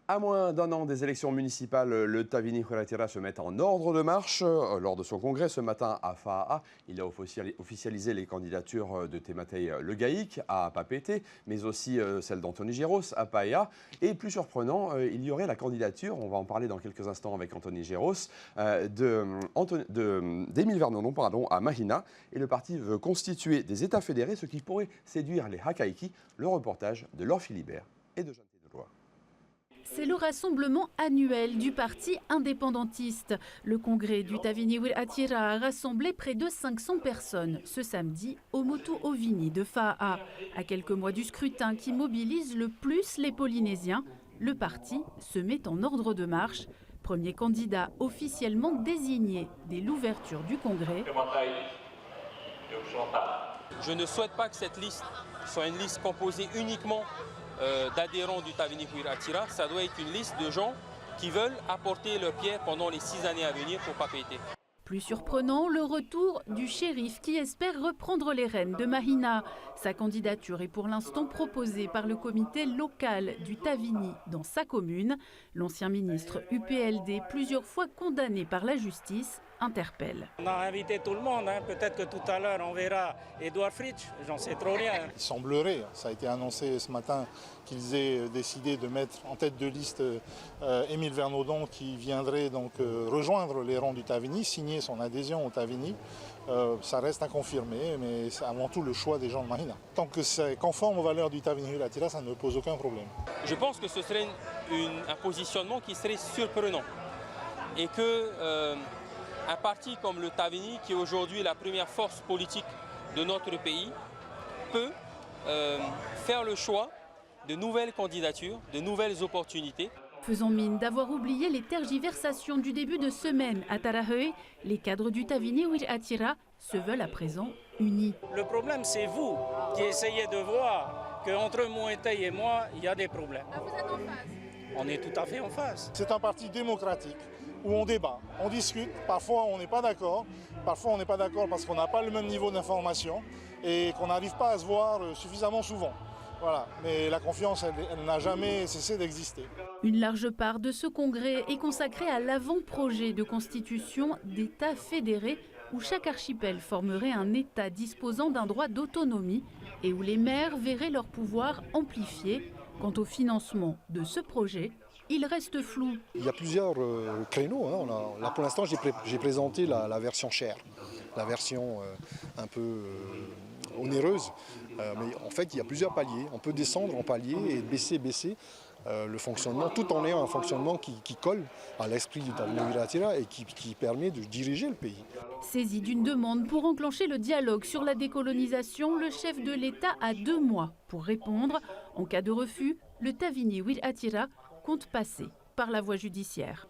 À moins d'un an des élections municipales, le Tavini Huayratira se met en ordre de marche. Lors de son congrès ce matin à Fa'a, il a officialisé les candidatures de Tematei Le Gaïc à Papeete, mais aussi celle d'Anthony Géros à Paea. Et plus surprenant, il y aurait la candidature, on va en parler dans quelques instants avec Anthony Géros, d'Émile Vernon à Mahina. Et le parti veut constituer des États fédérés, ce qui pourrait séduire les Hakaiki. Le reportage de Laure Philibert et de Jeanne Delois. C'est le rassemblement annuel du parti indépendantiste. Le congrès du Tavini Huayratira a rassemblé près de 500 personnes ce samedi au Motu Ovini de Fa'a. À quelques mois du scrutin qui mobilise le plus les Polynésiens, le parti se met en ordre de marche. Premier candidat officiellement désigné dès l'ouverture du congrès. Je ne souhaite pas que cette liste soit une liste composée uniquement d'adhérents du Tavini Huayratira. Ça doit être une liste de gens qui veulent apporter leur pierre pendant les 6 années à venir pour Papeete. Plus surprenant, le retour du shérif qui espère reprendre les rênes de Mahina. Sa candidature est pour l'instant proposée par le comité local du Tavini dans sa commune. L'ancien ministre UPLD, plusieurs fois condamné par la justice, interpelle. On a invité tout le monde, peut-être que tout à l'heure on verra Edouard Fritsch, j'en sais trop rien. Il semblerait, ça a été annoncé ce matin, qu'ils aient décidé de mettre en tête de liste Émile Vernon qui viendrait donc rejoindre les rangs du Tavini, signer son adhésion au Tavini. Ça reste à confirmer, mais c'est avant tout le choix des gens de Mahina. Tant que c'est conforme aux valeurs du Tavini Huayratira, ça ne pose aucun problème. Je pense que ce serait un positionnement qui serait surprenant et que un parti comme le Tavini, qui est aujourd'hui la première force politique de notre pays, peut faire le choix de nouvelles candidatures, de nouvelles opportunités. Faisant mine d'avoir oublié les tergiversations du début de semaine à Tarahui, les cadres du Tavini Huayratira se veulent à présent unis. Le problème, c'est vous qui essayez de voir qu'entre Moïtai et moi, il y a des problèmes. Vous êtes en phase? On est tout à fait en phase. C'est un parti démocratique où on débat, on discute, parfois on n'est pas d'accord, parfois on n'est pas d'accord parce qu'on n'a pas le même niveau d'information et qu'on n'arrive pas à se voir suffisamment souvent. Voilà. Mais la confiance, elle n'a jamais cessé d'exister. Une large part de ce congrès est consacrée à l'avant-projet de constitution d'États fédérés où chaque archipel formerait un État disposant d'un droit d'autonomie et où les maires verraient leur pouvoir amplifié. Quant au financement de ce projet, il reste flou. Il y a plusieurs créneaux. Là, pour l'instant, j'ai présenté la version chère, la version un peu onéreuse. Mais en fait, il y a plusieurs paliers. On peut descendre en palier et baisser le fonctionnement, tout en ayant un fonctionnement qui colle à l'esprit du Tavini Huayratira et qui permet de diriger le pays. Saisi d'une demande pour enclencher le dialogue sur la décolonisation, le chef de l'État a 2 mois pour répondre. En cas de refus, le Tavini Huayratira compte passer par la voie judiciaire.